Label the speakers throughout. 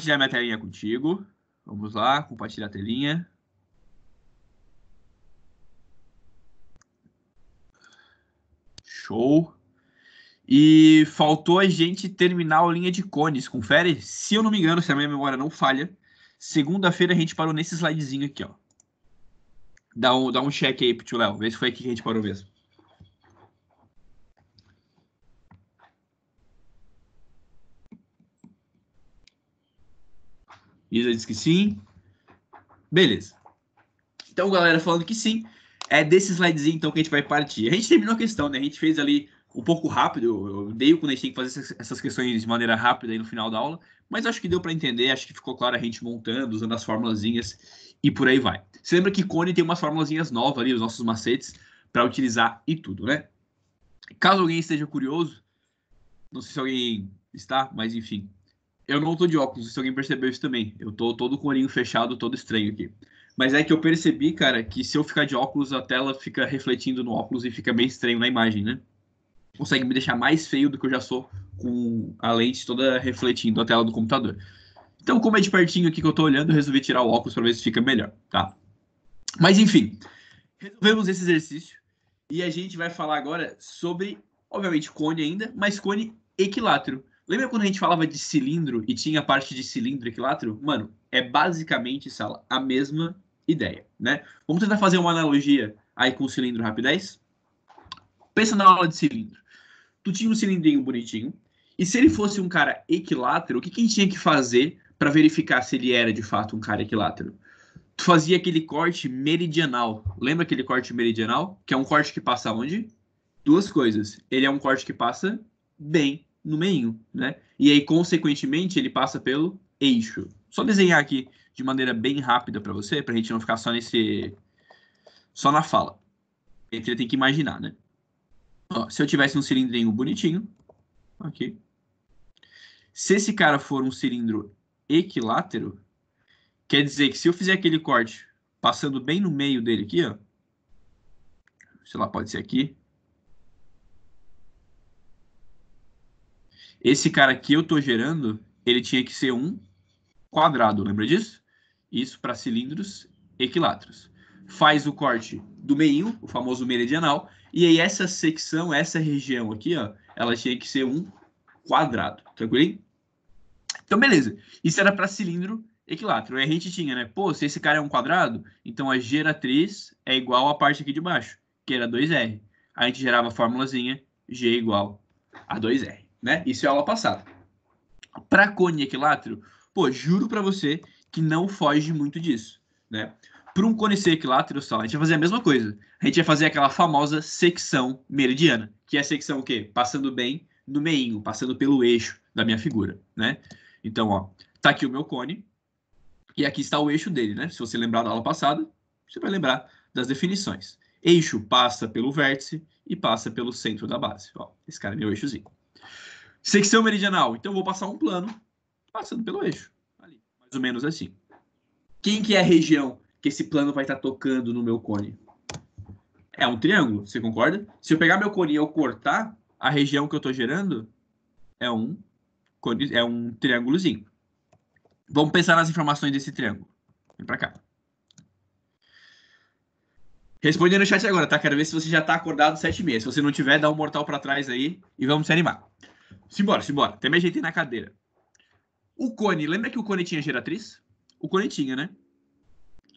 Speaker 1: compartilhar minha telinha contigo. Vamos lá, compartilhar a telinha. Show. E faltou a gente terminar a linha de cones. Confere? Se eu não me engano, se a minha memória não falha, segunda-feira a gente parou nesse slidezinho aqui, ó. Dá um check aí pro tio Léo. Vê se foi aqui que a gente parou mesmo. Isa diz que sim. Beleza. Então, galera, falando que sim, é desse slidezinho então que a gente vai partir. A gente terminou a questão, né? A gente fez ali um pouco rápido. Eu odeio quando a gente tem que fazer essas questões de maneira rápida aí no final da aula, mas acho que deu para entender, acho que ficou claro a gente montando, usando as formulazinhas e por aí vai. Você lembra que Cone tem umas formulazinhas novas ali, os nossos macetes para utilizar e tudo, né? Caso alguém esteja curioso, não sei se alguém está, mas enfim, eu não tô de óculos, se alguém percebeu isso também. Eu tô todo com o olhinho fechado, todo estranho aqui. Mas é que eu percebi, cara, que se eu ficar de óculos, a tela fica refletindo no óculos e fica bem estranho na imagem, né? Consegue me deixar mais feio do que eu já sou com a lente toda refletindo a tela do computador. Então, como é de pertinho aqui que eu tô olhando, eu resolvi tirar o óculos para ver se fica melhor, tá? Mas enfim, resolvemos esse exercício e a gente vai falar agora sobre, obviamente, cone ainda, mas cone equilátero. Lembra quando a gente falava de cilindro e tinha a parte de cilindro e equilátero? Mano, é basicamente, Sala, a mesma ideia, né? Vamos tentar fazer uma analogia aí com o cilindro rapidez? Pensa na aula de cilindro. Tu tinha um cilindrinho bonitinho, e se ele fosse um cara equilátero, o que a gente tinha que fazer para verificar se ele era de fato um cara equilátero? Tu fazia aquele corte meridianal. Lembra aquele corte meridianal? Que é um corte que passa onde? Duas coisas. Ele é um corte que passa bem no meio, né? E aí, consequentemente, ele passa pelo eixo. Só desenhar aqui de maneira bem rápida para você, para a gente não ficar só na fala. A gente tem que imaginar, né? Ó, se eu tivesse um cilindrinho bonitinho, aqui. Se esse cara for um cilindro equilátero, quer dizer que se eu fizer aquele corte passando bem no meio dele aqui, ó, sei lá, pode ser aqui. Esse cara que eu tô gerando, ele tinha que ser um quadrado, lembra disso? Isso para cilindros equiláteros. Faz o corte do meio, o famoso meridianal, e aí essa secção, essa região aqui, ó, ela tinha que ser um quadrado, tranquilo? Então, beleza. Isso era para cilindro equilátero. Aí a gente tinha, né? Pô, se esse cara é um quadrado, então a geratriz é igual à parte aqui de baixo, que era 2R. A gente gerava a formulazinha G igual a 2R, né? Isso é aula passada. Para cone equilátero, pô, juro para você que não foge muito disso, né? Para um cone ser equilátero, só, a gente ia fazer a mesma coisa. A gente ia fazer aquela famosa secção meridiana, que é a secção o quê? Passando bem no meinho, passando pelo eixo da minha figura, né? Então, ó, tá aqui o meu cone e aqui está o eixo dele, né? Se você lembrar da aula passada, você vai lembrar das definições. Eixo passa pelo vértice e passa pelo centro da base. Ó, esse cara é meu eixozinho. Secção meridional. Então, eu vou passar um plano passando pelo eixo. Ali, mais ou menos assim. Quem que é a região que esse plano vai estar tocando no meu cone? É um triângulo, você concorda? Se eu pegar meu cone e eu cortar, a região que eu estou gerando é um triângulozinho. Vamos pensar nas informações desse triângulo. Vem para cá. Responde no chat agora, tá? Quero ver se você já tá acordado 7h30. Se você não tiver, dá um mortal para trás aí e vamos se animar. Simbora. Até me ajeitei na cadeira. O cone, lembra que o cone tinha geratriz? O cone tinha, né?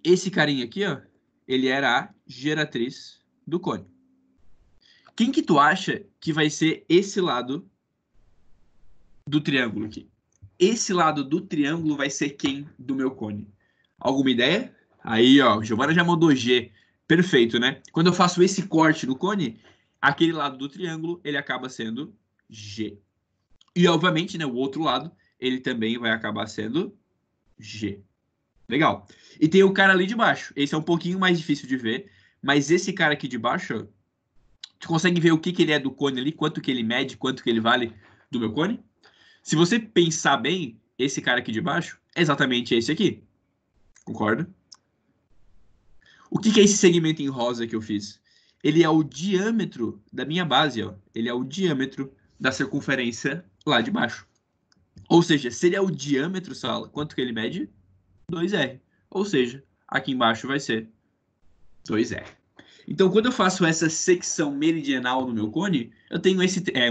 Speaker 1: Esse carinha aqui, ó, ele era a geratriz do cone. Quem que tu acha que vai ser esse lado do triângulo aqui? Esse lado do triângulo vai ser quem do meu cone? Alguma ideia? Aí, ó, Giovana já mandou G. Perfeito, né? Quando eu faço esse corte no cone, aquele lado do triângulo, ele acaba sendo G. E, obviamente, né, o outro lado, ele também vai acabar sendo G. Legal. E tem o cara ali de baixo. Esse é um pouquinho mais difícil de ver, mas esse cara aqui de baixo, tu consegue ver o que ele é do cone ali, quanto que ele mede, quanto que ele vale do meu cone? Se você pensar bem, esse cara aqui de baixo é exatamente esse aqui. Concorda? O que é esse segmento em rosa que eu fiz? Ele é o diâmetro da minha base, ó. Ele é o diâmetro da circunferência lá de baixo. Ou seja, se ele é o diâmetro, Sala, quanto que ele mede? 2R. Ou seja, aqui embaixo vai ser 2R. Então, quando eu faço essa secção meridianal no meu cone, eu tenho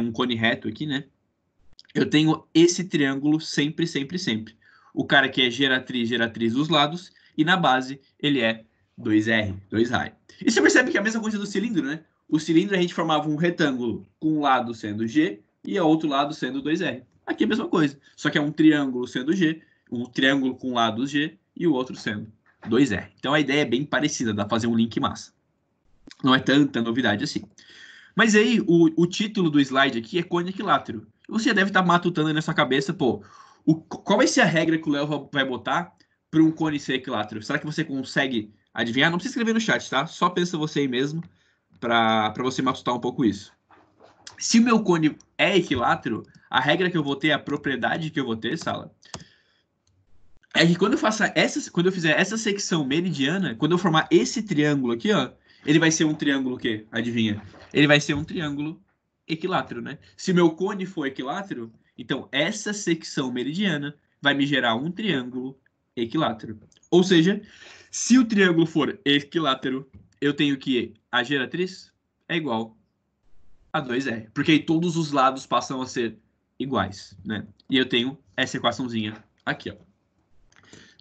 Speaker 1: um cone reto aqui, né? Eu tenho esse triângulo sempre, sempre, sempre. O cara que é geratriz dos lados, e na base ele é 2R, 2 raio. E você percebe que é a mesma coisa do cilindro, né? O cilindro a gente formava um retângulo com um lado sendo G e o outro lado sendo 2R. Aqui é a mesma coisa, só que é um triângulo sendo G, um triângulo com lados G e o outro sendo 2R. Então a ideia é bem parecida, dá pra fazer um link massa. Não é tanta novidade assim. Mas aí, o título do slide aqui é cone equilátero. Você deve estar matutando aí na sua cabeça, pô, qual vai ser a regra que o Léo vai botar para um cone ser equilátero? Será que você consegue adivinhar? Não precisa escrever no chat, tá? Só pensa você aí mesmo para você matutar um pouco isso. Se o meu cone é equilátero, a regra que eu vou ter, a propriedade que eu vou ter, Sala, é que quando eu fizer essa secção meridiana, quando eu formar esse triângulo aqui, ó, ele vai ser um triângulo o quê? Adivinha? Ele vai ser um triângulo equilátero, né? Se meu cone for equilátero, então essa secção meridiana vai me gerar um triângulo equilátero. Ou seja, se o triângulo for equilátero, eu tenho que a geratriz é igual a 2R, porque aí todos os lados passam a ser iguais, né? E eu tenho essa equaçãozinha aqui, ó.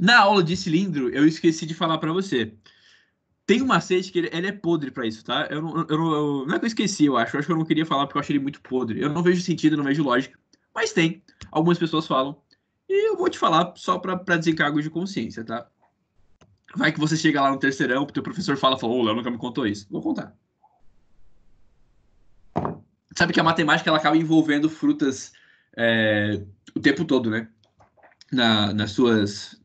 Speaker 1: Na aula de cilindro, eu esqueci de falar para você. Tem um macete que ele é podre para isso, tá? Não é que eu esqueci, eu acho. Eu acho que eu não queria falar porque eu achei ele muito podre. Eu não vejo sentido, não vejo lógica. Mas tem. Algumas pessoas falam. E eu vou te falar só para desencargo de consciência, tá? Vai que você chega lá no terceirão, o teu professor fala, ô, o Léo nunca me contou isso. Vou contar. Sabe que a matemática ela acaba envolvendo frutas o tempo todo, né? Nas suas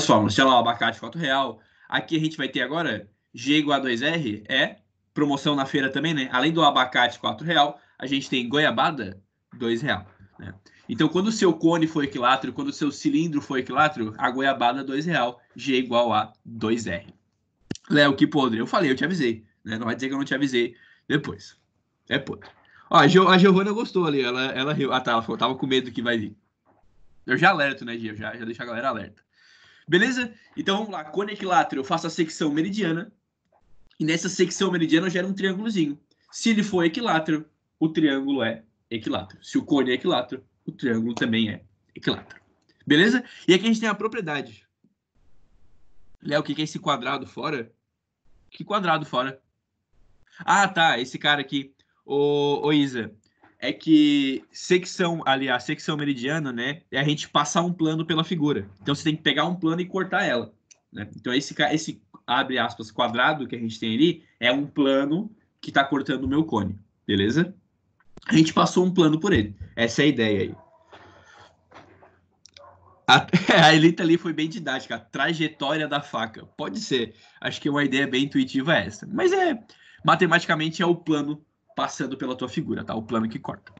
Speaker 1: fórmulas. Tinha lá o abacate 4 real. Aqui a gente vai ter agora G igual a 2R, é promoção na feira também, né? Além do abacate 4 real, a gente tem goiabada 2 real, né? Então, quando o seu cone for equilátero, quando o seu cilindro for equilátero, a goiabada 2 real, G igual a 2R. Léo, que podre. Eu falei, eu te avisei, né? Não vai dizer que eu não te avisei depois. É podre. Ó, a Giovana gostou ali, ela riu. Ah, tá, ela falou, tava com medo que vai vir. Eu já alerto, né, Gia? Já deixo a galera alerta. Beleza? Então vamos lá. Cone equilátero, eu faço a secção meridiana. E nessa secção meridiana eu gero um triângulozinho. Se ele for equilátero, o triângulo é equilátero. Se o cone é equilátero, o triângulo também é equilátero. Beleza? E aqui a gente tem a propriedade. Léo, o que é esse quadrado fora? Que quadrado fora? Ah, tá. Esse cara aqui. Ô Isa, é que a secção meridiana, né, é a gente passar um plano pela figura. Então você tem que pegar um plano e cortar ela, né? Então esse abre aspas quadrado que a gente tem ali é um plano que está cortando o meu cone, beleza? A gente passou um plano por ele. Essa é a ideia aí. A Elita ali foi bem didática, a trajetória da faca. Pode ser. Acho que uma ideia bem intuitiva é essa. Mas matematicamente é o plano passando pela tua figura, tá? O plano que corta.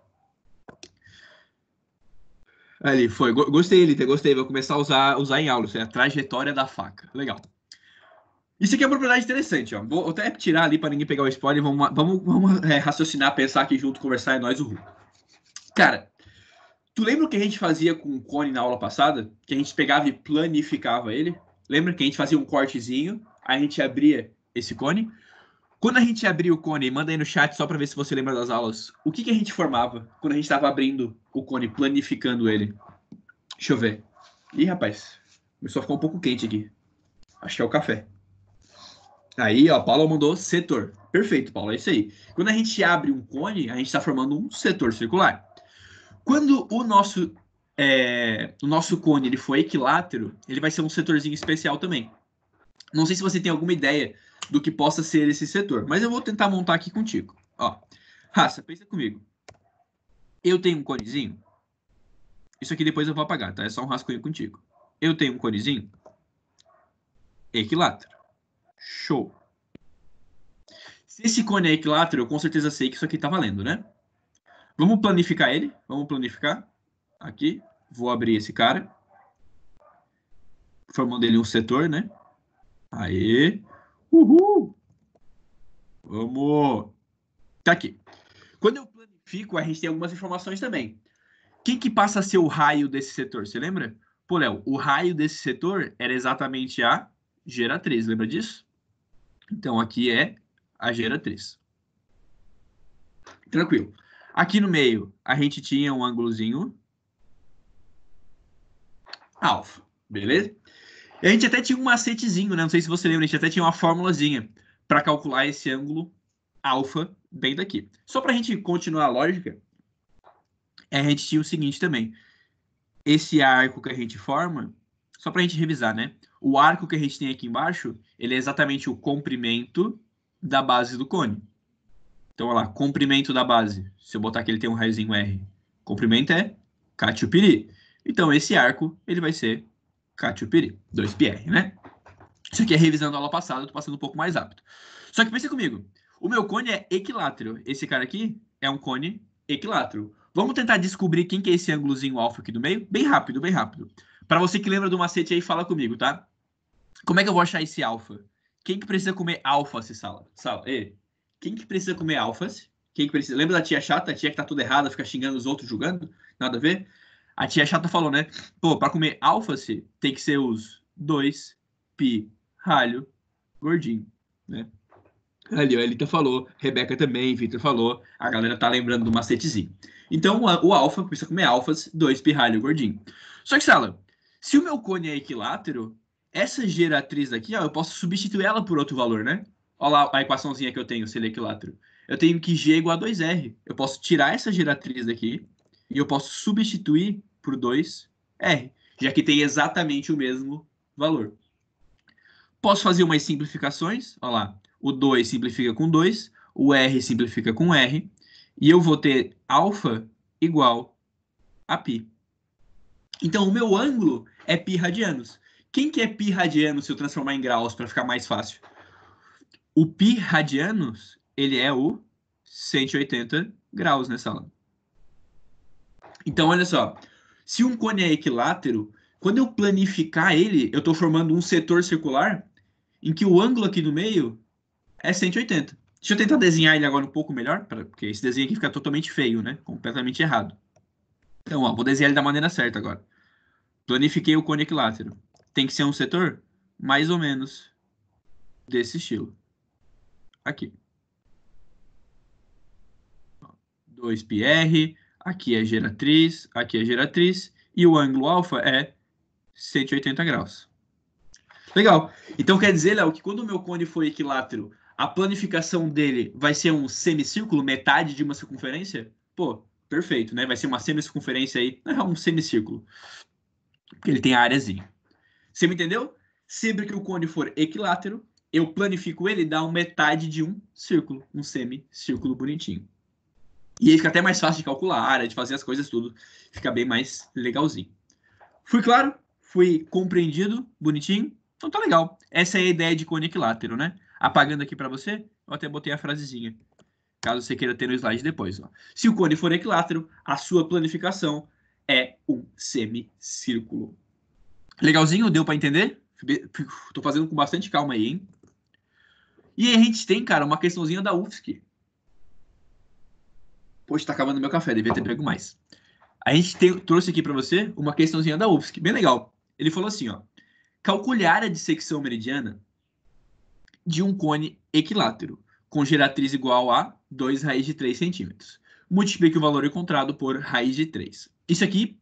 Speaker 1: Ali, foi. Gostei, Elita, gostei. Vou começar a usar em aula. Isso é a trajetória da faca. Legal. Isso aqui é uma propriedade interessante, ó. Vou até tirar ali para ninguém pegar o spoiler. Vamos raciocinar, pensar aqui junto, conversar, é nós o Ru. Cara, tu lembra o que a gente fazia com o cone na aula passada? Que a gente pegava e planificava ele? Lembra que a gente fazia um cortezinho, aí a gente abria esse cone? Quando a gente abria o cone, manda aí no chat só para ver se você lembra das aulas. O que a gente formava quando a gente estava abrindo o cone, planificando ele? Deixa eu ver. Ih, rapaz, começou a ficar um pouco quente aqui. Acho que é o café. Aí, ó, Paulo mandou setor. Perfeito, Paulo, é isso aí. Quando a gente abre um cone, a gente está formando um setor circular. Quando o nosso cone ele for equilátero, ele vai ser um setorzinho especial também. Não sei se você tem alguma ideia do que possa ser esse setor, mas eu vou tentar montar aqui contigo. Ó, Raça, pensa comigo. Eu tenho um conezinho. Isso aqui depois eu vou apagar, tá? É só um rascunho contigo. Eu tenho um conezinho equilátero. Show. Se esse cone é equilátero, eu com certeza sei que isso aqui tá valendo, né? Vamos planificar ele? Vamos planificar. Aqui. Vou abrir esse cara. Formando ele um setor, né? Aê! Uhul! Vamos! Tá aqui. Quando eu planifico, a gente tem algumas informações também. Quem que passa a ser o raio desse setor? Você lembra? Pô, Léo, o raio desse setor era exatamente a geratriz, lembra disso? Então, aqui é a geratriz. Tranquilo. Aqui no meio, a gente tinha um ângulozinho alfa, beleza? E a gente até tinha um macetezinho, né? Não sei se você lembra, a gente até tinha uma formulazinha para calcular esse ângulo alfa bem daqui. Só para a gente continuar a lógica, a gente tinha o seguinte também. Esse arco que a gente forma, só para a gente revisar, né? O arco que a gente tem aqui embaixo, ele é exatamente o comprimento da base do cone. Então, olha lá, comprimento da base. Se eu botar aqui, ele tem um raiozinho R. Comprimento é catiupiri. Então, esse arco, ele vai ser catiupiri, 2πr, né? Isso aqui é revisando a aula passada, eu tô passando um pouco mais rápido. Só que pensa comigo, o meu cone é equilátero. Esse cara aqui é um cone equilátero. Vamos tentar descobrir quem que é esse ângulozinho alfa aqui do meio? Bem rápido, bem rápido. Para você que lembra do macete aí, fala comigo, tá? Como é que eu vou achar esse alfa? Quem que precisa comer alface, Sala? Quem que precisa comer alface? Quem que precisa? Lembra da tia chata? A tia que tá tudo errada, fica xingando os outros, julgando? Nada a ver? A tia chata falou, né? Pô, para comer alface, tem que ser os 2π ralho gordinho, né? Ali, a Elita falou, Rebeca também, Victor falou, a galera tá lembrando do macetezinho. Então, o alfa precisa comer alfas, 2π ralho gordinho. Só que, Sala, se o meu cone é equilátero, essa geratriz daqui, ó, eu posso substituir ela por outro valor, né? Olha lá a equaçãozinha que eu tenho, se ele é equilátero. Eu tenho que G igual a 2R. Eu posso tirar essa geratriz daqui e eu posso substituir por 2R, já que tem exatamente o mesmo valor. Posso fazer umas simplificações, olha lá. O 2 simplifica com 2, o R simplifica com R, e eu vou ter alfa igual a π. Então, o meu ângulo é π radianos. Quem que é π radianos se eu transformar em graus para ficar mais fácil? O π radianos, ele é o 180 graus nessa aula. Então, olha só. Se um cone é equilátero, quando eu planificar ele, eu estou formando um setor circular em que o ângulo aqui no meio é 180. Deixa eu tentar desenhar ele agora um pouco melhor, porque esse desenho aqui fica totalmente feio, né? Completamente errado. Então, ó, vou desenhar ele da maneira certa agora. Planifiquei o cone equilátero. Tem que ser um setor mais ou menos desse estilo. Aqui. 2πr, aqui é geratriz, e o ângulo alfa é 180 graus. Legal. Então quer dizer, Léo, que quando o meu cone for equilátero, a planificação dele vai ser um semicírculo, metade de uma circunferência? Pô, perfeito, né? Vai ser uma semicircunferência aí, não é um semicírculo. Porque ele tem a áreazinha. Você me entendeu? Sempre que o cone for equilátero, eu planifico ele dar uma metade de um círculo, um semicírculo bonitinho. E aí fica até mais fácil de calcular a área, de fazer as coisas tudo. Fica bem mais legalzinho. Fui claro? Fui compreendido? Bonitinho? Então tá legal. Essa é a ideia de cone equilátero, né? Apagando aqui para você, eu até botei a frasezinha. Caso você queira ter no slide depois. Ó. Se o cone for equilátero, a sua planificação é um semicírculo. Legalzinho? Deu para entender? Tô fazendo com bastante calma aí, hein? E aí a gente tem, cara, uma questãozinha da UFSC. Poxa, tá acabando meu café, devia ter pego mais. A gente trouxe aqui para você uma questãozinha da UFSC, bem legal. Ele falou assim, ó. Calcule a área de secção meridiana de um cone equilátero, com geratriz igual a 2 raiz de 3 centímetros. Multiplique o valor encontrado por raiz de 3. Isso aqui,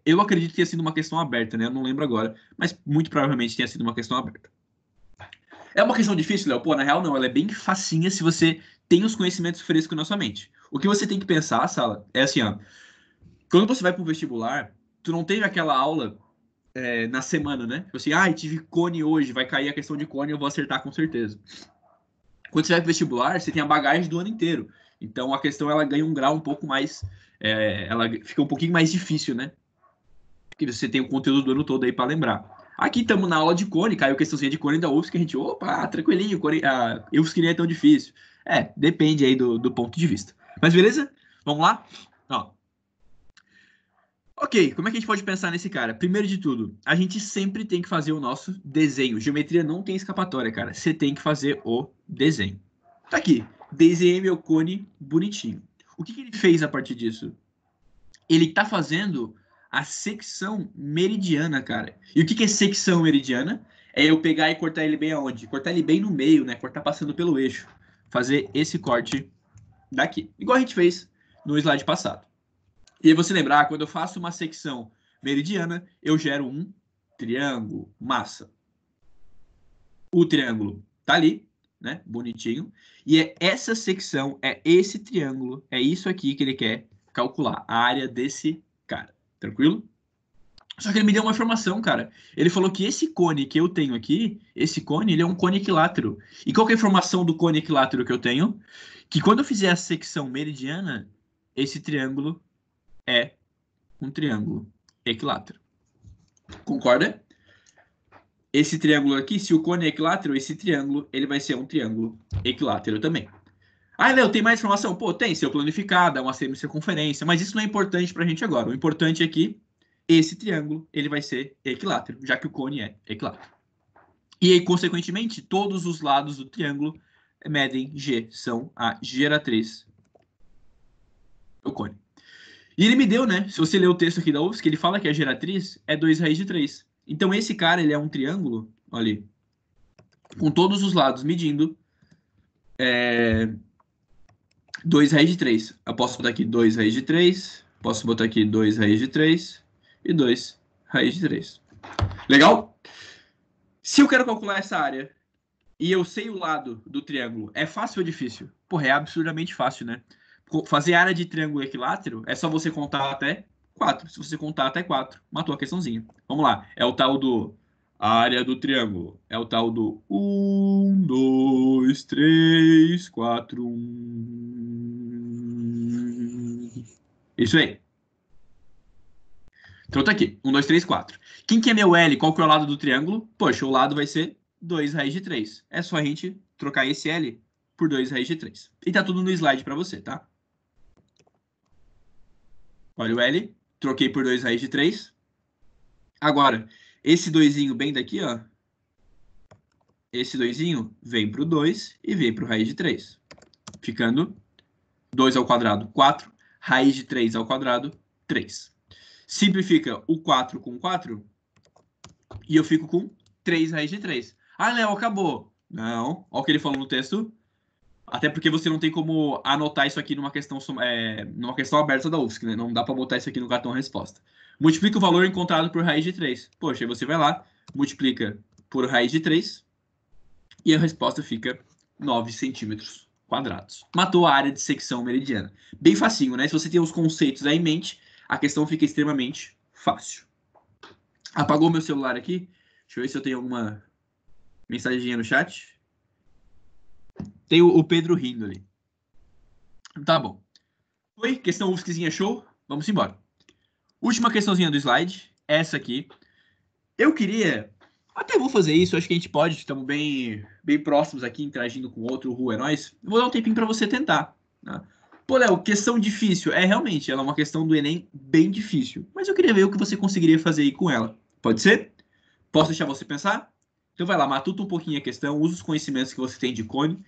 Speaker 1: eu acredito que tenha sido uma questão aberta, né? Eu não lembro agora, mas muito provavelmente tenha sido uma questão aberta. É uma questão difícil, Léo? Pô, na real não, ela é bem facinha se você tem os conhecimentos frescos na sua mente. O que você tem que pensar, Sala, é assim, ó. Quando você vai para o vestibular, tu não teve aquela aula na semana, né? Tipo assim, tive cone hoje, vai cair a questão de cone, eu vou acertar com certeza. Quando você vai para o vestibular, você tem a bagagem do ano inteiro. Então a questão ela ganha um grau um pouco mais, ela fica um pouquinho mais difícil, né? Porque você tem o conteúdo do ano todo aí para lembrar. Aqui estamos na aula de cone, caiu questãozinha de cone da UFSC, que a gente, opa, tranquilinho, a UFSC nem é tão difícil. Depende aí do ponto de vista. Mas beleza? Vamos lá? Ó. Ok, como é que a gente pode pensar nesse cara? Primeiro de tudo, a gente sempre tem que fazer o nosso desenho. Geometria não tem escapatória, cara. Você tem que fazer o desenho. Tá aqui. Desenhei meu cone bonitinho. O que ele fez a partir disso? ele está fazendo a secção meridiana, cara. E o que é secção meridiana? É eu pegar e cortar ele bem aonde? Cortar ele bem no meio, né? Cortar passando pelo eixo. Fazer esse corte daqui. Igual a gente fez no slide passado. E aí você lembrar, quando eu faço uma secção meridiana, eu gero um triângulo, massa. O triângulo tá ali, né? Bonitinho. E é essa secção, é esse triângulo, é isso aqui que ele quer calcular, a área desse cara. Tranquilo? Só que ele me deu uma informação, cara. Ele falou que esse cone que eu tenho aqui, esse cone, ele é um cone equilátero. E qual que é a informação do cone equilátero que eu tenho? Que quando eu fizer a secção meridiana, esse triângulo é um triângulo equilátero. Concorda? Esse triângulo aqui, se o cone é equilátero, esse triângulo, ele vai ser um triângulo equilátero também. Ah, Léo, tem mais informação? Pô, tem, seu planificado, dá uma semicircunferência, mas isso não é importante pra gente agora. O importante é que esse triângulo, ele vai ser equilátero, já que o cone é equilátero. E aí, consequentemente, todos os lados do triângulo medem G, são a geratriz do cone. E ele me deu, né? Se você ler o texto aqui da UFSC, ele fala que a geratriz é 2 raiz de 3. Então, esse cara, ele é um triângulo, olha ali, com todos os lados medindo 2 raiz de 3. Eu posso botar aqui 2 raiz de 3, posso botar aqui 2 raiz de 3 e 2 raiz de 3. Legal? Se eu quero calcular essa área e eu sei o lado do triângulo, é fácil ou difícil? Porra, é absurdamente fácil, né? Fazer área de triângulo equilátero é só você contar até 4. Se você contar até 4, matou a questãozinha. Vamos lá. É o tal do área do triângulo. É o tal do 1, 2, 3, 4, 1. Isso aí. Então tá aqui. 1, 2, 3, 4. Quem que é meu L? Qual que é o lado do triângulo? Poxa, o lado vai ser 2 raiz de 3. É só a gente trocar esse L por 2 raiz de 3. E tá tudo no slide para você, tá? Olha o L. Troquei por 2 raiz de 3. Agora, esse 2 bem daqui, ó. Esse 2 vem pro 2 e vem pro raiz de 3. Ficando 2 ao quadrado, 4. Raiz de 3 ao quadrado, 3. Simplifica o 4 com 4 e eu fico com 3 raiz de 3. Ah, Léo, acabou. Não. Olha o que ele falou no texto. Até porque você não tem como anotar isso aqui numa questão aberta da UFSC, né? Não dá para botar isso aqui no cartão resposta. Multiplica o valor encontrado por raiz de 3. Poxa, aí você vai lá, multiplica por raiz de 3 e a resposta fica 9 centímetros quadrados. Matou a área de secção meridiana. Bem facinho, né? Se você tem os conceitos aí em mente, a questão fica extremamente fácil. Apagou meu celular aqui. Deixa eu ver se eu tenho alguma mensaginha no chat. Tem o Pedro rindo ali. Tá bom. Foi, questão UFSCzinha show. Vamos embora. Última questãozinha do slide. Essa aqui. Eu queria. Até vou fazer isso, acho que a gente pode. Estamos bem próximos aqui, interagindo com outro. O Ru é nóis. Eu vou dar um tempinho para você tentar. Né? Pô, Léo, questão difícil. É realmente, ela é uma questão do Enem bem difícil. Mas eu queria ver o que você conseguiria fazer aí com ela. Pode ser? Posso deixar você pensar? Então vai lá, matuta um pouquinho a questão, usa os conhecimentos que você tem de cone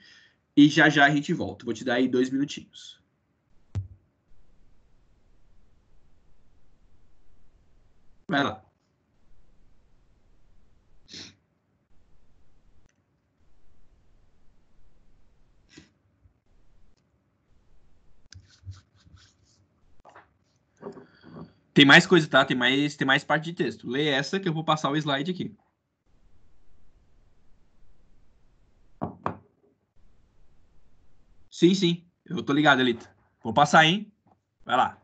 Speaker 1: e já já a gente volta. Vou te dar aí 2 minutinhos. Vai lá. Tem mais coisa, tá? Tem mais parte de texto. Lê essa que eu vou passar o slide aqui. Sim, sim. Eu tô ligado, Elita. Vou passar, hein? Vai lá.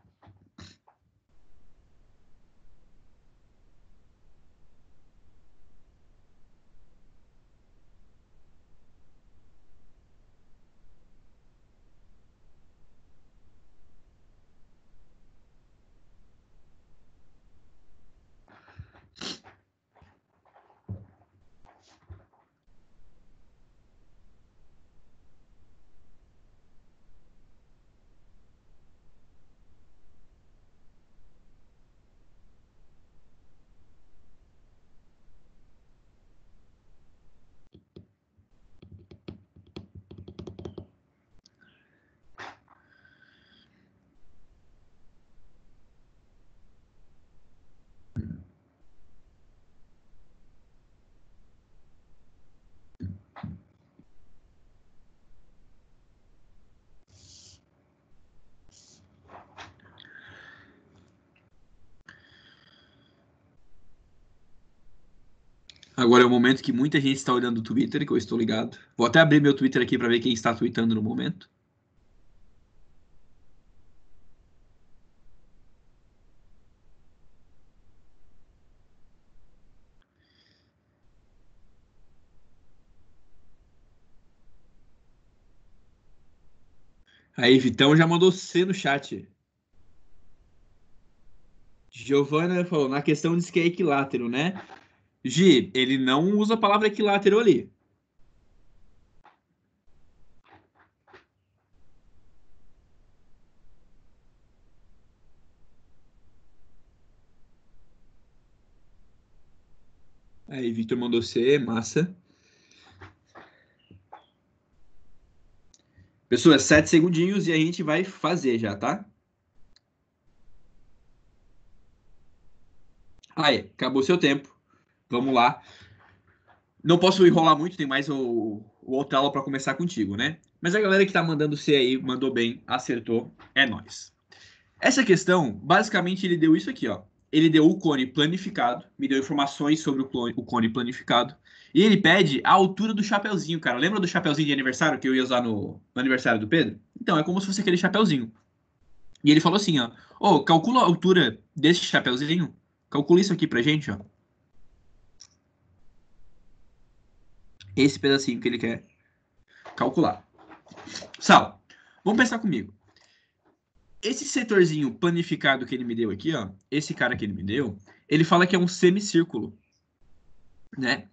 Speaker 1: Agora é o momento que muita gente está olhando o Twitter, que eu estou ligado. Vou até abrir meu Twitter aqui para ver quem está tweetando no momento. Aí, Vitão já mandou C no chat. Giovana falou, na questão diz que é equilátero, né? Gi, ele não usa a palavra equilátero ali. Aí, Victor mandou C, massa. Pessoas, 7 segundinhos e a gente vai fazer já, tá? Aí, acabou seu tempo. Vamos lá. Não posso enrolar muito, tem mais o outra aula para começar contigo, né? Mas a galera que tá mandando C aí, mandou bem, acertou, é nóis. Essa questão, basicamente, ele deu isso aqui, ó. Ele deu o cone planificado, me deu informações sobre o cone planificado, e ele pede a altura do chapeuzinho, cara. Lembra do chapeuzinho de aniversário que eu ia usar no aniversário do Pedro? Então, é como se fosse aquele chapeuzinho. E ele falou assim, ó. Ô, calcula a altura desse chapeuzinho. Calcula isso aqui pra gente, ó. Esse pedacinho que ele quer calcular. Sal, vamos pensar comigo. Esse setorzinho planificado que ele me deu aqui, ó, esse cara que ele me deu, ele fala que é um semicírculo, né?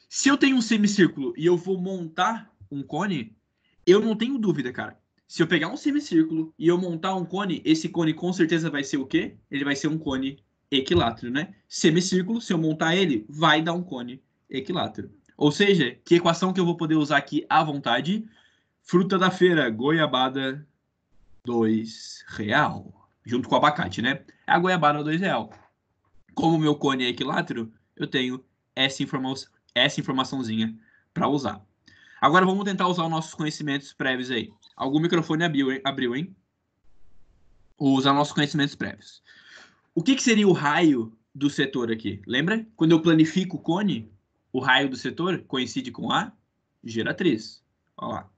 Speaker 1: Se eu tenho um semicírculo e eu vou montar um cone, eu não tenho dúvida, cara. Se eu pegar um semicírculo e eu montar um cone, esse cone com certeza vai ser o quê? Ele vai ser um cone equilátero, né? Semicírculo, se eu montar ele, vai dar um cone equilátero. Ou seja, que equação que eu vou poder usar aqui à vontade? Fruta da feira, goiabada, R$ 2. Junto com o abacate, né? A goiabada, R$ 2. Como o meu cone é equilátero, eu tenho essa informaçãozinha para usar. Agora vamos tentar usar os nossos conhecimentos prévios aí. Algum microfone abriu, hein? Usar nossos conhecimentos prévios. O que seria o raio do setor aqui? Lembra? Quando eu planifico o cone, o raio do setor coincide com a geratriz. Olha lá.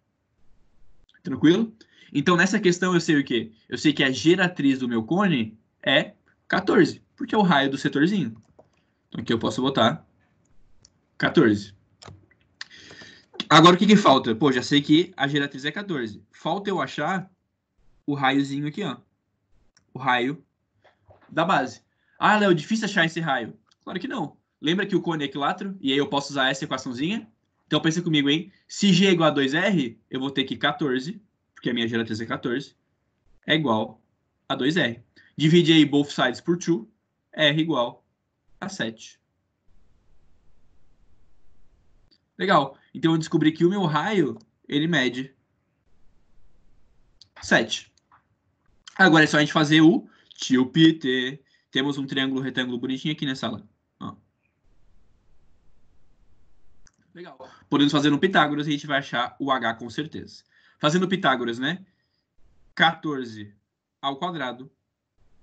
Speaker 1: Tranquilo? Então, nessa questão, eu sei o quê? Eu sei que a geratriz do meu cone é 14, porque é o raio do setorzinho. Então, aqui eu posso botar 14. Agora, o que falta? Pô, já sei que a geratriz é 14. Falta eu achar o raiozinho aqui, ó. O raio da base. Ah, Léo, difícil achar esse raio. Claro que não. Lembra que o cone é equilátero? E aí eu posso usar essa equaçãozinha? Então, pensa comigo, hein? Se G é igual a 2R, eu vou ter que 14, porque a minha geratriz é 14, é igual a 2R. Divide aí both sides por 2, R igual a 7. Legal. Então eu descobri que o meu raio, ele mede 7. Agora é só a gente fazer o tio Peter. Temos um triângulo retângulo bonitinho aqui nessa sala. Ó. Legal. Podemos fazer no Pitágoras e a gente vai achar o H com certeza. Fazendo Pitágoras, né? 14 ao quadrado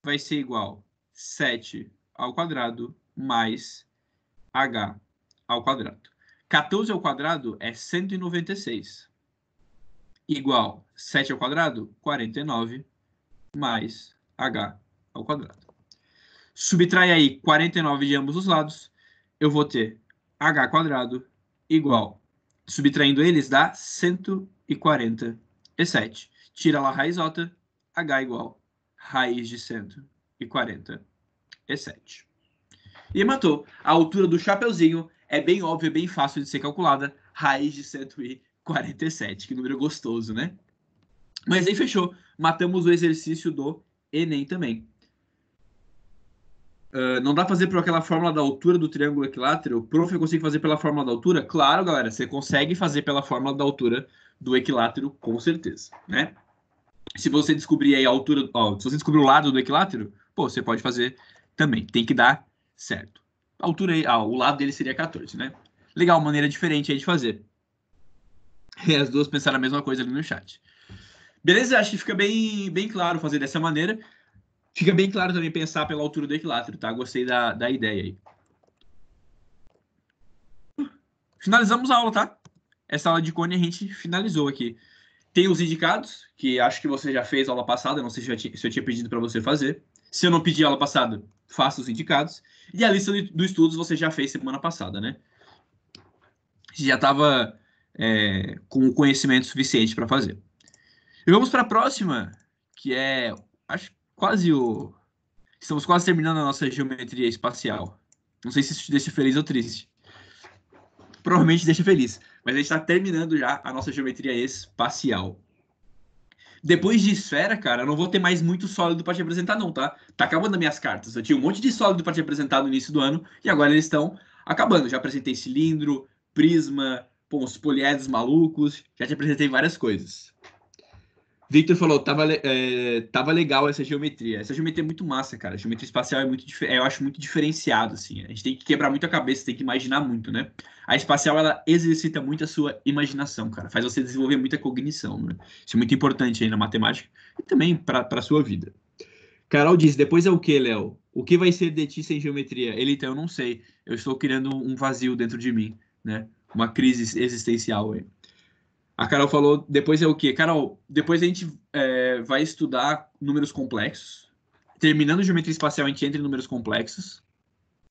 Speaker 1: vai ser igual a 7 ao quadrado mais H ao quadrado. 14 ao quadrado é 196. Igual 7 ao quadrado, 49, mais H ao quadrado. Subtrai aí 49 de ambos os lados. Eu vou ter H quadrado igual. Subtraindo eles dá 147. Tira lá a raizota, H igual raiz de 147. E matou. A altura do chapeuzinho é bem óbvia, bem fácil de ser calculada. Raiz de 147. Que número gostoso, né? Mas aí fechou. Matamos o exercício do Enem também. Não dá pra fazer por aquela fórmula da altura do triângulo equilátero? Prof, eu consigo fazer pela fórmula da altura? Claro, galera, você consegue fazer pela fórmula da altura do equilátero, com certeza, né? Se você descobrir aí a altura, ó, se você descobrir o lado do equilátero, pô, você pode fazer também. Tem que dar certo. A altura aí, o lado dele seria 14, né? Legal, maneira diferente aí de fazer. E as duas pensaram a mesma coisa ali no chat. Beleza? Acho que fica bem claro fazer dessa maneira. Fica bem claro também pensar pela altura do equilátero, tá? Gostei da ideia aí. finalizamos a aula, tá? Essa aula de cone a gente finalizou aqui. Tem os indicados, que acho que você já fez aula passada, não sei se eu tinha pedido para você fazer. Se eu não pedi aula passada, faça os indicados. E a lista dos estudos você já fez semana passada, né? Você já estava com o conhecimento suficiente para fazer. E vamos para a próxima, que é, acho, quase o... Estamos quase terminando a nossa geometria espacial. Não sei se isso te deixa feliz ou triste. Provavelmente deixa feliz. Mas a gente está terminando já a nossa geometria espacial. Depois de esfera, cara, eu não vou ter mais muito sólido para te apresentar, não, tá? Tá acabando as minhas cartas. Eu tinha um monte de sólido para te apresentar no início do ano e agora eles estão acabando. Já apresentei cilindro, prisma, pô, os poliedros malucos, já te apresentei várias coisas. Victor falou, tava legal essa geometria. Essa geometria é muito massa, cara. A geometria espacial é muito eu acho muito diferenciado, assim. A gente tem que quebrar muito a cabeça, tem que imaginar muito, né? A espacial, ela exercita muito a sua imaginação, cara. Faz você desenvolver muita cognição, né? Isso é muito importante aí na matemática e também para a sua vida. Carol diz, depois é o que, Léo? O que vai ser de ti sem geometria? Elita, eu não sei. Eu estou criando um vazio dentro de mim, né? Uma crise existencial aí. A Carol falou, depois é o quê? Carol, depois a gente vai estudar números complexos. Terminando geometria espacial, a gente entra em números complexos.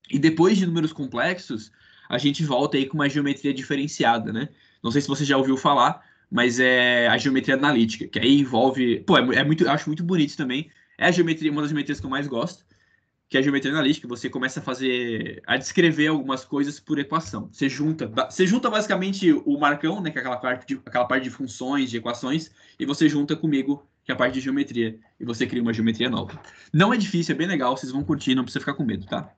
Speaker 1: E depois de números complexos, a gente volta aí com uma geometria diferenciada, né? Não sei se você já ouviu falar, mas é a geometria analítica, que aí envolve... Pô, eu acho muito bonito também. É a geometria, uma das geometrias que eu mais gosto, que é a geometria analítica. Você começa a descrever algumas coisas por equação. Você junta basicamente o Marcão, né, que é aquela parte de funções, de equações, e você junta comigo, que é a parte de geometria, e você cria uma geometria nova. Não é difícil, é bem legal, vocês vão curtir, não precisa ficar com medo, tá?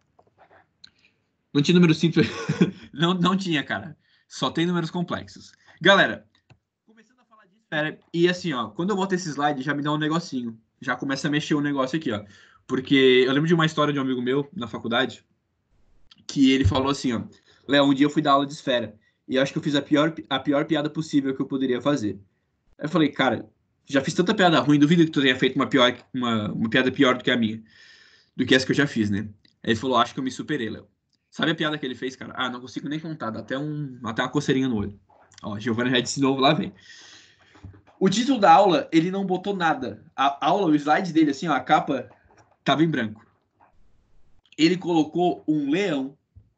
Speaker 1: Não tinha número simples. não tinha, cara. Só tem números complexos. Galera, começando a falar de esfera, e assim, ó, quando eu boto esse slide, já me dá um negocinho. Já começa a mexer um negócio aqui, ó. Porque eu lembro de uma história de um amigo meu na faculdade, que ele falou assim, ó, Léo, um dia eu fui dar aula de esfera, e eu acho que eu fiz a pior piada possível que eu poderia fazer. Aí eu falei, cara, já fiz tanta piada ruim, duvido que tu tenha feito uma piada pior do que a minha, do que essa que eu já fiz, né? Aí ele falou, acho que eu me superei, Léo. Sabe a piada que ele fez, cara? Ah, não consigo nem contar, dá até uma coceirinha no olho. Ó, Giovanni Red de novo, lá vem. O título da aula, ele não botou nada. A aula, o slide dele, assim, ó, a capa tava em branco. Ele colocou um leão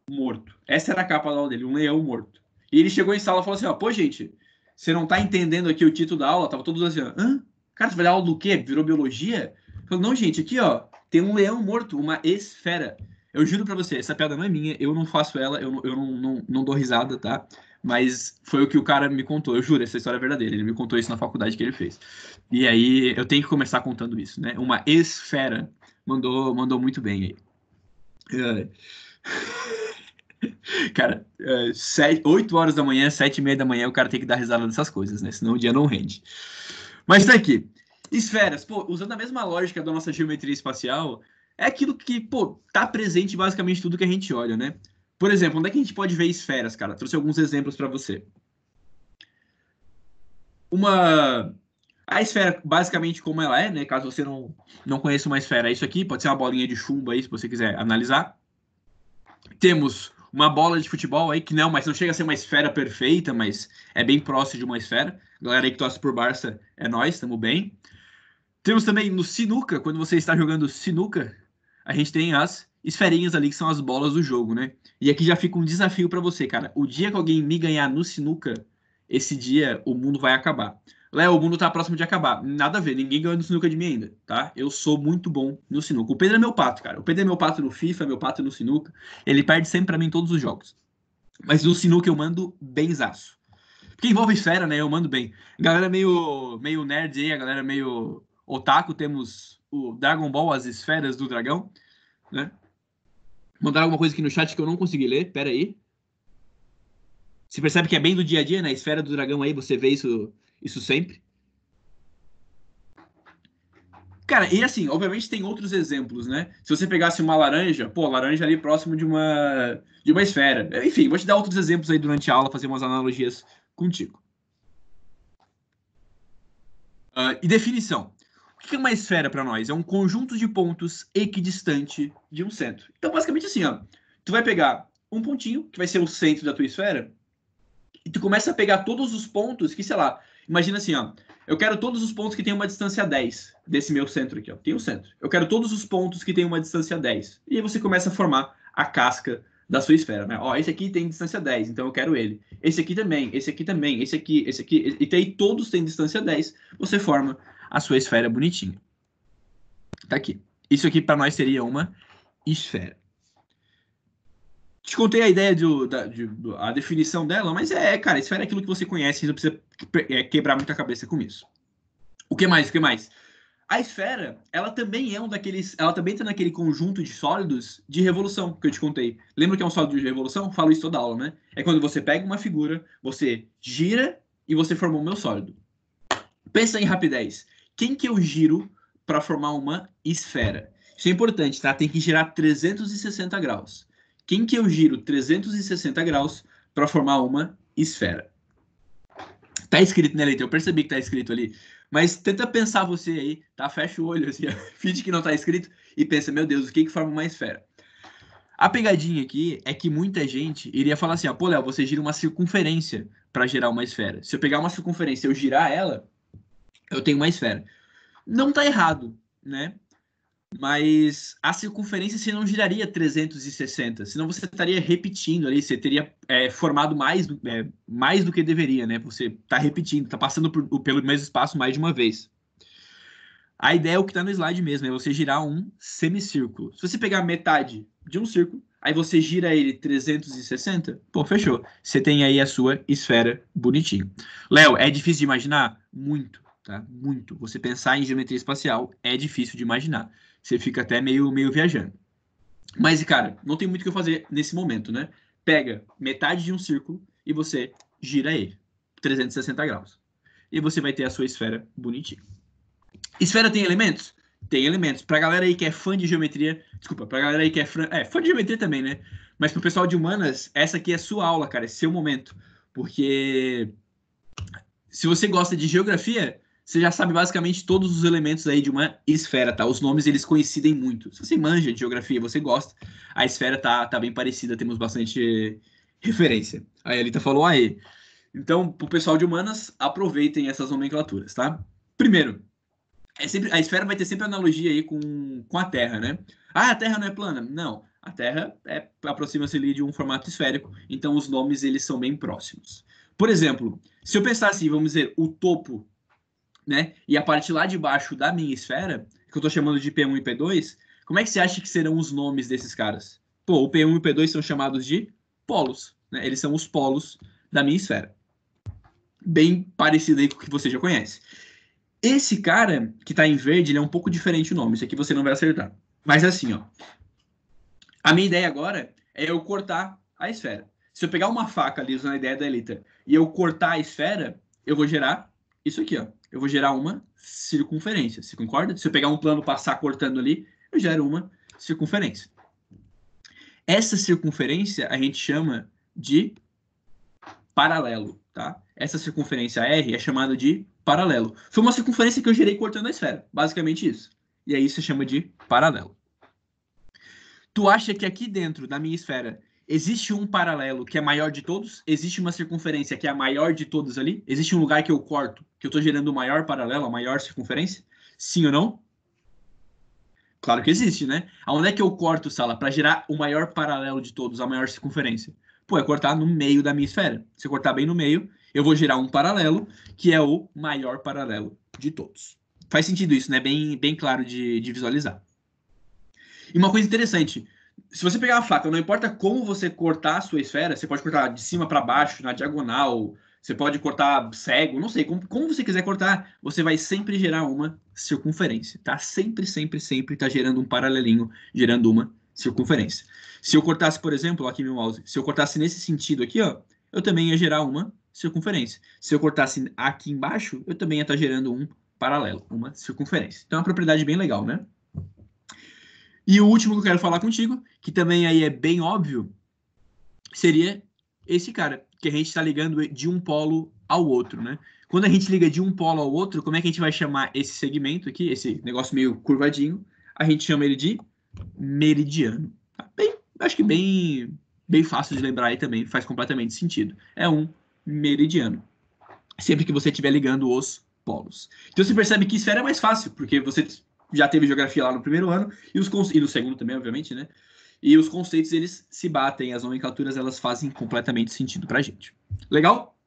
Speaker 1: morto. Essa era a capa da aula dele, um leão morto. E ele chegou em sala e falou assim, ó, pô, gente, você não tá entendendo aqui o título da aula? Tava todos assim, ó, hã? Cara, você vai dar aula do quê? Virou biologia? Falei, não, gente, aqui, ó, tem um leão morto, uma esfera. Eu juro pra você, essa piada não é minha, eu não faço ela, eu não dou risada, tá? Mas foi o que o cara me contou, eu juro, essa história é verdadeira, ele me contou isso na faculdade que ele fez. E aí, eu tenho que começar contando isso, né? Uma esfera mandou muito bem aí. Cara, 8 horas da manhã, 7:30 da manhã, o cara tem que dar risada dessas coisas, né? Senão o dia não rende. Mas tá aqui. Esferas, pô, usando a mesma lógica da nossa geometria espacial, é aquilo que, pô, tá presente em basicamente tudo que a gente olha, né? Por exemplo, onde é que a gente pode ver esferas, cara? Trouxe alguns exemplos para você. A esfera, basicamente como ela é, né? Caso você não conheça uma esfera, é isso aqui. Pode ser uma bolinha de chumbo aí, se você quiser analisar. Temos uma bola de futebol aí, que não chega a ser uma esfera perfeita, mas é bem próximo de uma esfera. Galera aí que torce por Barça, é nós, estamos bem. Temos também no sinuca, quando você está jogando sinuca, a gente tem as esferinhas ali, que são as bolas do jogo, né? E aqui já fica um desafio para você, cara. O dia que alguém me ganhar no sinuca, esse dia o mundo vai acabar. Léo, o mundo tá próximo de acabar. Nada a ver, ninguém ganhou no sinuca de mim ainda, tá? Eu sou muito bom no sinuca. O Pedro é meu pato, cara. O Pedro é meu pato no FIFA, meu pato no sinuca. Ele perde sempre pra mim em todos os jogos. Mas no sinuca eu mando benzaço. Porque envolve esfera, né? Eu mando bem. Galera meio nerd aí, a galera meio otaku. Temos o Dragon Ball, as esferas do dragão, né? Mandaram alguma coisa aqui no chat que eu não consegui ler. Pera aí. Você percebe que é bem do dia a dia, né? A esfera do dragão aí, você vê isso sempre. Cara, e assim, obviamente tem outros exemplos, né? Se você pegasse uma laranja, pô, laranja ali próximo de uma esfera. Enfim, vou te dar outros exemplos aí durante a aula, fazer umas analogias contigo. E definição. O que é uma esfera para nós? É um conjunto de pontos equidistante de um centro. Então, basicamente assim, ó, tu vai pegar um pontinho, que vai ser o centro da tua esfera, E tu começa a pegar todos os pontos que, sei lá, imagina assim, ó, eu quero todos os pontos que tem uma distância 10 desse meu centro aqui, ó, tem o centro. Eu quero todos os pontos que tem uma distância 10. E aí você começa a formar a casca da sua esfera, né? Ó, esse aqui tem distância 10, então eu quero ele. Esse aqui também, esse aqui também, esse aqui, e aí todos têm distância 10, você forma a sua esfera bonitinha. Tá aqui. Isso aqui para nós seria uma esfera. Te contei a ideia a definição dela, mas cara, esfera é aquilo que você conhece, não precisa quebrar muita cabeça com isso. O que mais? O que mais? A esfera, ela também é ela também está naquele conjunto de sólidos de revolução que eu te contei. Lembra que é um sólido de revolução? Falo isso toda aula, né? É quando você pega uma figura, você gira e você formou o meu sólido. Pensa em rapidez. Quem que eu giro para formar uma esfera? Isso é importante, tá? Tem que girar 360 graus. Quem que eu giro 360 graus para formar uma esfera? Tá escrito, né, Leite? Eu percebi que tá escrito ali. Mas tenta pensar você aí, tá? Fecha o olho, assim, finge que não tá escrito e pensa, meu Deus, o que forma uma esfera? A pegadinha aqui é que muita gente iria falar assim, ó, pô, Léo, você gira uma circunferência para gerar uma esfera. Se eu pegar uma circunferência e eu girar ela, eu tenho uma esfera. Não tá errado, né? Mas a circunferência você não giraria 360, senão você estaria repetindo ali, você teria formado mais do que deveria, né? Você está repetindo, está passando pelo mesmo espaço mais de uma vez. A ideia é o que está no slide mesmo, é você girar um semicírculo. Se você pegar metade de um círculo, aí você gira ele 360, pô, fechou. Você tem aí a sua esfera bonitinho. Léo, é difícil de imaginar? Muito, tá? Muito. Você pensar em geometria espacial é difícil de imaginar. Você fica até meio viajando. Mas, cara, não tem muito o que eu fazer nesse momento, né? Pega metade de um círculo e você gira ele 360 graus. E você vai ter a sua esfera bonitinha. Esfera tem elementos? Tem elementos. Pra galera aí que é fã de geometria, desculpa, pra galera aí que é fã de geometria também, né? Mas pro pessoal de humanas, essa aqui é sua aula, cara, é seu momento. Porque se você gosta de geografia, você já sabe basicamente todos os elementos aí de uma esfera, tá? Os nomes, eles coincidem muito. Se você manja de geografia, você gosta, a esfera tá bem parecida, temos bastante referência. Aí a Alita falou aí. Então, pro pessoal de humanas, aproveitem essas nomenclaturas, tá? Primeiro, a esfera vai ter sempre analogia aí com a Terra, né? Ah, a Terra não é plana? Não. A Terra aproxima-se ali de um formato esférico, então os nomes eles são bem próximos. Por exemplo, se eu pensar assim, vamos dizer, o topo, né? E a parte lá de baixo da minha esfera, que eu estou chamando de P1 e P2, como é que você acha que serão os nomes desses caras? Pô, o P1 e o P2 são chamados de polos, né? Eles são os polos da minha esfera. Bem parecido aí com o que você já conhece. Esse cara que tá em verde, ele é um pouco diferente o nome. Isso aqui você não vai acertar. Mas assim, ó. A minha ideia agora é eu cortar a esfera. Se eu pegar uma faca ali, usando a ideia da Elita, e eu cortar a esfera, eu vou gerar isso aqui, ó. Eu vou gerar uma circunferência. Você concorda? Se eu pegar um plano, passar cortando ali, eu gero uma circunferência. Essa circunferência a gente chama de paralelo, tá? Essa circunferência R é chamada de paralelo. Foi uma circunferência que eu gerei cortando a esfera. Basicamente isso. E aí se chama de paralelo. Tu acha que aqui dentro da minha esfera existe um paralelo que é maior de todos? Existe uma circunferência que é a maior de todos ali? Existe um lugar que eu corto, que eu estou gerando o maior paralelo, a maior circunferência? Sim ou não? Claro que existe, né? Aonde é que eu corto, Sala, para gerar o maior paralelo de todos, a maior circunferência? Pô, é cortar no meio da minha esfera. Se eu cortar bem no meio, eu vou gerar um paralelo, que é o maior paralelo de todos. Faz sentido isso, né? Bem claro de visualizar. E uma coisa interessante, se você pegar a faca, não importa como você cortar a sua esfera, você pode cortar de cima para baixo, na diagonal, você pode cortar cego, não sei, como você quiser cortar, você vai sempre gerar uma circunferência, tá? Sempre tá gerando um paralelinho, gerando uma circunferência. Se eu cortasse, por exemplo, aqui meu mouse, se eu cortasse nesse sentido aqui, ó, eu também ia gerar uma circunferência. Se eu cortasse aqui embaixo, eu também ia estar gerando um paralelo, uma circunferência. Então é uma propriedade bem legal, né? E o último que eu quero falar contigo, que também aí é bem óbvio, seria esse cara, que a gente está ligando de um polo ao outro, né? Quando a gente liga de um polo ao outro, como é que a gente vai chamar esse segmento aqui, esse negócio meio curvadinho? A gente chama ele de meridiano. Tá? Acho que bem fácil de lembrar aí também, faz completamente sentido. É um meridiano. Sempre que você estiver ligando os polos. Então você percebe que esfera é mais fácil, porque você já teve geografia lá no primeiro ano, e no segundo também, obviamente, né? E os conceitos, eles se batem, as nomenclaturas, elas fazem completamente sentido pra gente. Legal?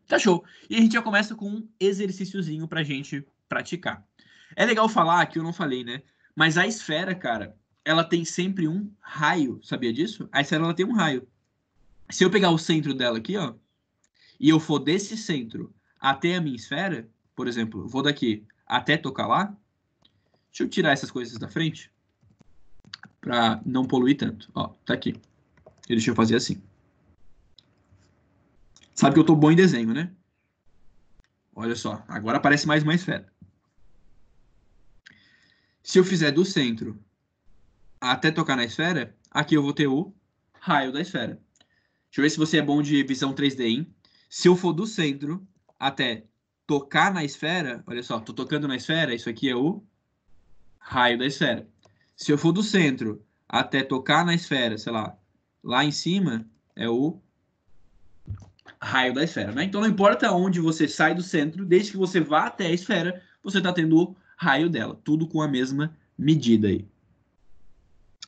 Speaker 1: Tá show. E a gente já começa com um exercíciozinho pra gente praticar. É legal falar, que eu não falei, né? Mas a esfera, cara, ela tem sempre um raio. Sabia disso? A esfera, ela tem um raio. Se eu pegar o centro dela aqui, ó, e eu for desse centro até a minha esfera, por exemplo, eu vou daqui até tocar lá, deixa eu tirar essas coisas da frente para não poluir tanto. Ó, tá aqui. E deixa eu fazer assim. Sabe que eu tô bom em desenho, né? Olha só, agora aparece mais uma esfera. Se eu fizer do centro até tocar na esfera, aqui eu vou ter o raio da esfera. Deixa eu ver se você é bom de visão 3D, hein? Se eu for do centro até tocar na esfera, olha só, tô tocando na esfera, isso aqui é o raio da esfera. Se eu for do centro até tocar na esfera, sei lá, lá em cima, é o raio da esfera, né? Então não importa onde você sai do centro, desde que você vá até a esfera, você está tendo o raio dela. Tudo com a mesma medida aí.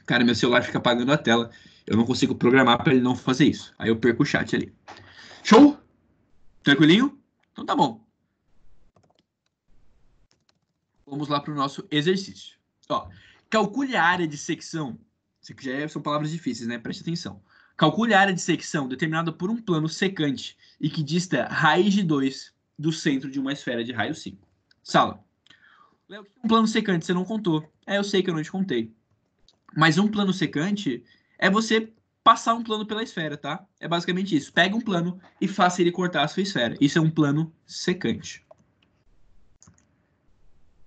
Speaker 1: Cara, meu celular fica apagando a tela. Eu não consigo programar para ele não fazer isso. Aí eu perco o chat ali. Show? Tranquilinho? Então tá bom. Vamos lá para o nosso exercício. Ó, calcule a área de secção. Isso aqui são palavras difíceis, né? Preste atenção. Calcule a área de secção determinada por um plano secante e que dista raiz de 2 do centro de uma esfera de raio 5. Sala. Léo, um plano secante você não contou. Eu sei que eu não te contei. Mas um plano secante é você passar um plano pela esfera, tá? É basicamente isso. Pega um plano e faça ele cortar a sua esfera. Isso é um plano secante.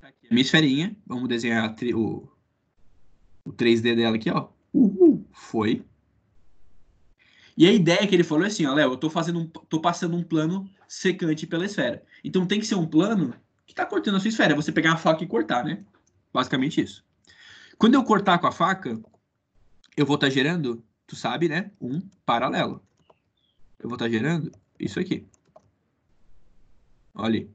Speaker 1: Aqui a minha esferinha. Vamos desenhar o 3D dela aqui, ó. Foi. E a ideia que ele falou é assim, ó, Léo, eu tô passando um plano secante pela esfera. Então tem que ser um plano que tá cortando a sua esfera. É você pegar uma faca e cortar, né? Basicamente isso. Quando eu cortar com a faca, eu vou estar gerando, tu sabe, né? Um paralelo. Eu vou estar gerando isso aqui. Olha aí.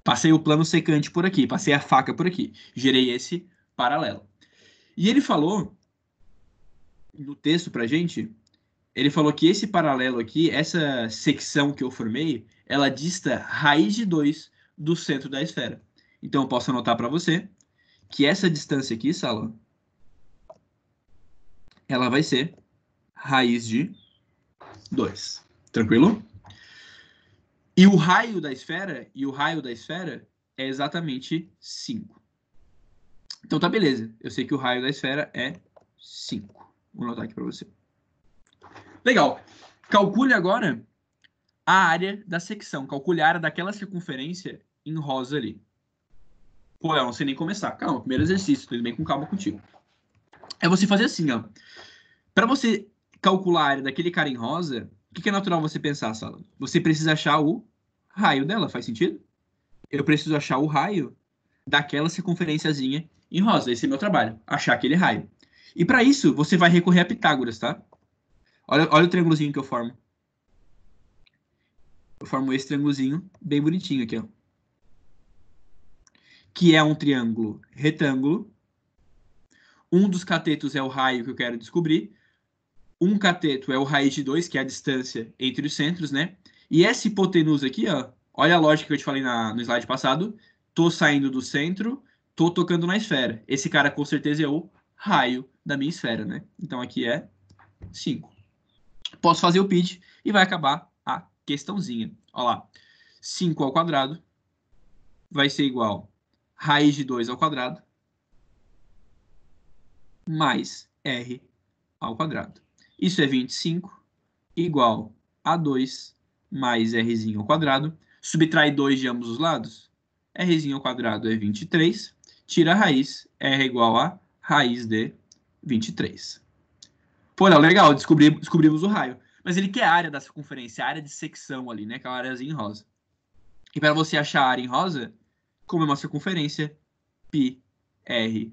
Speaker 1: Passei o plano secante por aqui, passei a faca por aqui. Gerei esse paralelo. E ele falou, no texto pra gente, ele falou que esse paralelo aqui, essa secção que eu formei, ela dista raiz de 2 do centro da esfera. Então eu posso anotar para você que essa distância aqui, Sala, ela vai ser raiz de 2. Tranquilo? E o raio da esfera, é exatamente 5. Então tá beleza. Eu sei que o raio da esfera é 5. Vou anotar aqui para você. Legal. Calcule agora a área da secção. Calcule a área daquela circunferência em rosa ali. Pô, eu não sei nem começar. Calma, primeiro exercício. Tô indo bem com calma contigo. É você fazer assim, ó. Para você calcular a área daquele cara em rosa, o que é natural você pensar, Sala? Você precisa achar o raio dela, faz sentido? Eu preciso achar o raio daquela circunferenciazinha em rosa. Esse é meu trabalho, achar aquele raio. E para isso, você vai recorrer a Pitágoras, tá? Olha o triângulozinho que eu formo. Eu formo esse triângulozinho bem bonitinho aqui, ó. Que é um triângulo retângulo. Um dos catetos é o raio que eu quero descobrir. Um cateto é o raiz de 2, que é a distância entre os centros, né? E essa hipotenusa aqui, ó, olha a lógica que eu te falei no slide passado. Tô saindo do centro, tô tocando na esfera. Esse cara com certeza é o raio da minha esfera, né? Então aqui é 5. Posso fazer o PID e vai acabar a questãozinha. Olha lá. 5 ao quadrado vai ser igual a raiz de 2 ao quadrado mais R ao quadrado. Isso é 25 igual a 2 mais Rzinho ao quadrado. Subtrai 2 de ambos os lados. Rzinho ao quadrado é 23. Tira a raiz. R é igual a raiz de 23. Pô, não, legal, descobrimos o raio. Mas ele quer a área da circunferência, a área de secção ali, né? Aquela áreazinha em rosa. E para você achar a área em rosa, como é uma circunferência, πr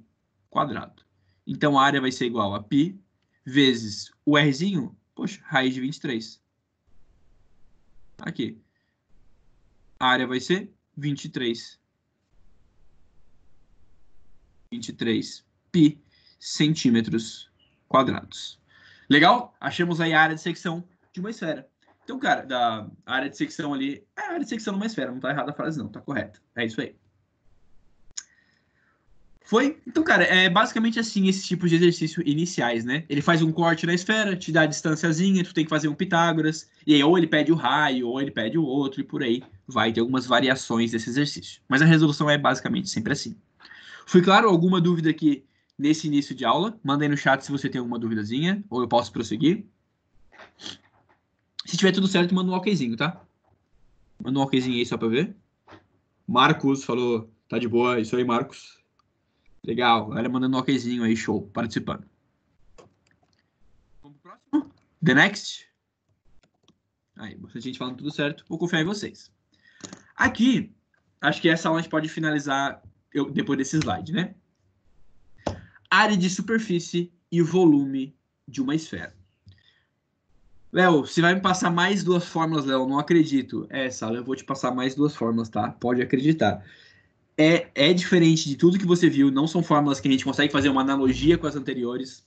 Speaker 1: quadrado. Então a área vai ser igual a π vezes o Rzinho, poxa, raiz de 23. Aqui. A área vai ser 23 pi centímetros quadrados. Legal? Achamos aí a área de secção de uma esfera. Então, cara, da área de secção ali, é a área de secção de uma esfera. Não tá errada a frase, não. Tá correta. É isso aí. Foi? Então, cara, é basicamente assim esses tipos de exercício iniciais, né? Ele faz um corte na esfera, te dá a distânciazinha, tu tem que fazer um Pitágoras, e aí ou ele pede o raio, ou ele pede o outro, e por aí vai ter algumas variações desse exercício. Mas a resolução é basicamente sempre assim. Foi claro? Alguma dúvida aqui nesse início de aula? Manda aí no chat se você tem alguma duvidazinha, ou eu posso prosseguir. Se tiver tudo certo, manda um okzinho, tá? Manda um okzinho aí só pra ver. Marcos falou, tá de boa, isso aí, Marcos. Legal, galera mandando um okzinho aí, show, participando. Vamos pro próximo? The next. Aí, bastante gente falando tudo certo, vou confiar em vocês. Aqui, acho que essa aula a gente pode finalizar depois desse slide, né? Área de superfície e volume de uma esfera. Léo, você vai me passar mais duas fórmulas, Léo? Não acredito. Sala, eu vou te passar mais duas fórmulas, tá? Pode acreditar. É diferente de tudo que você viu, não são fórmulas que a gente consegue fazer uma analogia com as anteriores.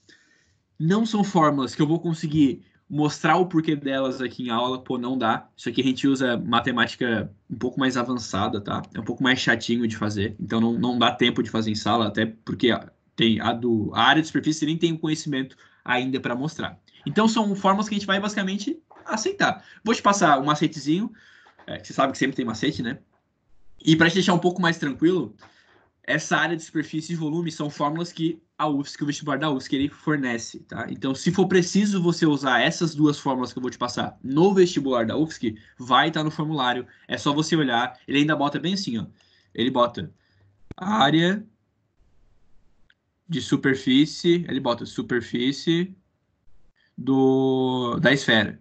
Speaker 1: Não são fórmulas que eu vou conseguir mostrar o porquê delas aqui em aula, pô, não dá. Isso aqui a gente usa matemática um pouco mais avançada, tá? É um pouco mais chatinho de fazer, então não dá tempo de fazer em sala, até porque tem a área de superfície nem tem o conhecimento ainda para mostrar. Então são fórmulas que a gente vai basicamente aceitar. Vou te passar um macetezinho, que você sabe que sempre tem macete, né? E para te deixar um pouco mais tranquilo, essa área de superfície e volume são fórmulas que a UFSC, o vestibular da UFSC, ele fornece, tá? Então, se for preciso você usar essas duas fórmulas que eu vou te passar no vestibular da UFSC, vai estar no formulário, é só você olhar. Ele ainda bota bem assim, ó. Ele bota área de superfície, ele bota superfície da esfera.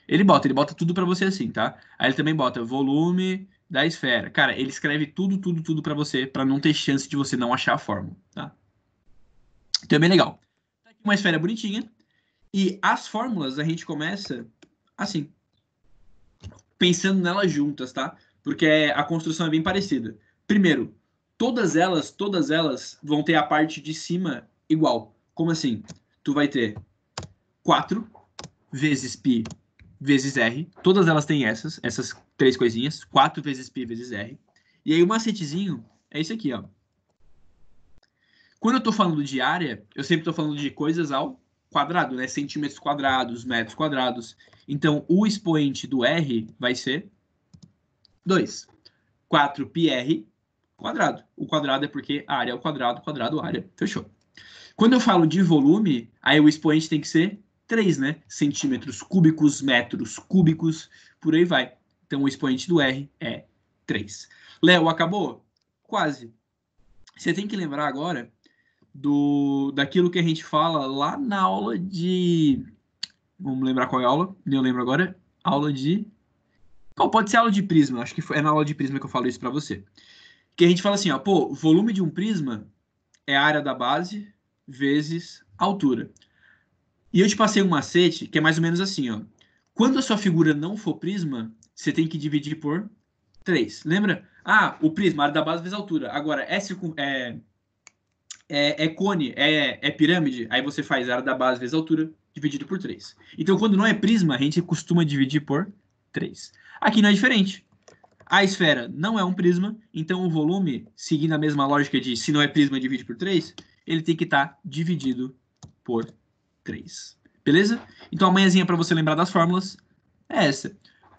Speaker 1: Ele bota tudo para você assim, tá? Aí ele também bota volume da esfera. Cara, ele escreve tudo para você, para não ter chance de você não achar a fórmula, tá? Então é bem legal. Tá aqui uma esfera bonitinha. E as fórmulas a gente começa assim, pensando nelas juntas, tá? Porque a construção é bem parecida. Primeiro, todas elas vão ter a parte de cima igual. Como assim? Tu vai ter 4 vezes π vezes r. Todas elas têm essas três coisinhas. 4 vezes π vezes r. E aí o macetezinho é isso aqui, ó. Quando eu estou falando de área, eu sempre estou falando de coisas ao quadrado, né? Centímetros quadrados, metros quadrados. Então, o expoente do R vai ser 2. 4πr quadrado. O quadrado é porque a área é o quadrado, área. Fechou. Quando eu falo de volume, aí o expoente tem que ser 3, né? Centímetros cúbicos, metros cúbicos, por aí vai. Então, o expoente do R é 3. Léo, acabou? Quase. Você tem que lembrar agora daquilo que a gente fala lá na aula de... Vamos lembrar qual é a aula? Nem eu lembro agora. Aula de... Qual pode ser aula de prisma? Acho que é na aula de prisma que eu falo isso para você. Que a gente fala assim, ó, pô, o volume de um prisma é a área da base vezes a altura. E eu te passei um macete que é mais ou menos assim, ó. Quando a sua figura não for prisma, você tem que dividir por 3. Lembra? Ah, o prisma, área da base vezes a altura. Agora, cone, é pirâmide, aí você faz a área da base vezes a altura, dividido por 3. Então, quando não é prisma, a gente costuma dividir por 3. Aqui não é diferente. A esfera não é um prisma, então o volume, seguindo a mesma lógica de se não é prisma, divide por 3, ele tem que estar dividido por 3. Beleza? Então, a manhãzinha para você lembrar das fórmulas é essa.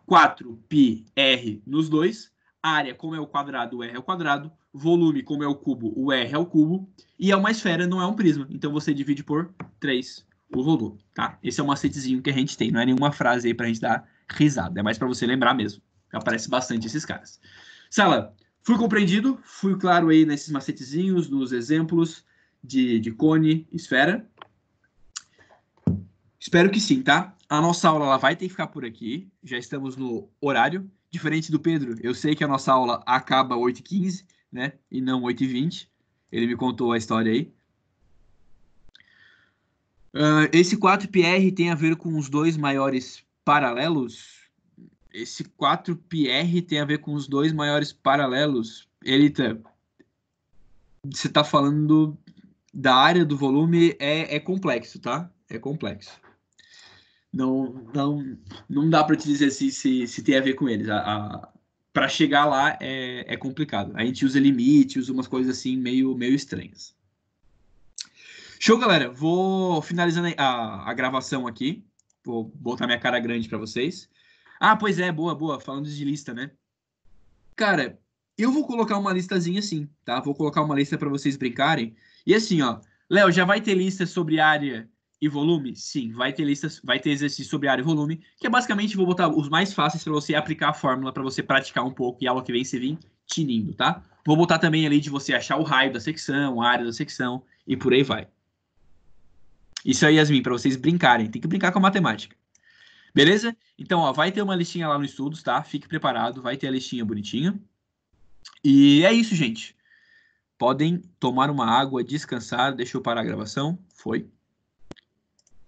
Speaker 1: 4πr nos dois. Área, como é o quadrado, o R é o quadrado. Volume, como é o cubo, o R é o cubo. E é uma esfera, não é um prisma. Então você divide por 3 o volume, tá? Esse é um macetezinho que a gente tem. Não é nenhuma frase aí pra gente dar risada. É mais para você lembrar mesmo. Aparece bastante esses caras. Sala, fui compreendido? Fui claro aí nesses macetezinhos, nos exemplos de cone, esfera? Espero que sim, tá? A nossa aula ela vai ter que ficar por aqui. Já estamos no horário. Diferente do Pedro, eu sei que a nossa aula acaba 8h15, né? E não 8h20. Ele me contou a história aí. Esse 4πr tem a ver com os dois maiores paralelos? esse 4πr tem a ver com os dois maiores paralelos. Elita, você está falando da área do volume, é complexo, tá? É complexo. Não dá para te dizer se tem a ver com eles. Para chegar lá é complicado. A gente usa limite, usa umas coisas assim meio estranhas. Show, galera. Vou finalizando a gravação aqui. Vou botar minha cara grande para vocês. Ah, pois é, boa. Falando de lista, né? Cara, eu vou colocar uma listazinha assim, tá? Vou colocar uma lista para vocês brincarem. E assim, ó, Léo, já vai ter lista sobre área e volume? Sim, vai ter exercício sobre área e volume, que é basicamente vou botar os mais fáceis para você aplicar a fórmula, para você praticar um pouco e aula que vem você vir tinindo, tá? Vou botar também ali de você achar o raio da secção, a área da secção e por aí vai. Isso aí, Yasmin, para vocês brincarem. Tem que brincar com a matemática. Beleza? Então, ó, vai ter uma listinha lá no Estudos, tá? Fique preparado, vai ter a listinha bonitinha. E é isso, gente. Podem tomar uma água, descansar. Deixa eu parar a gravação. Foi.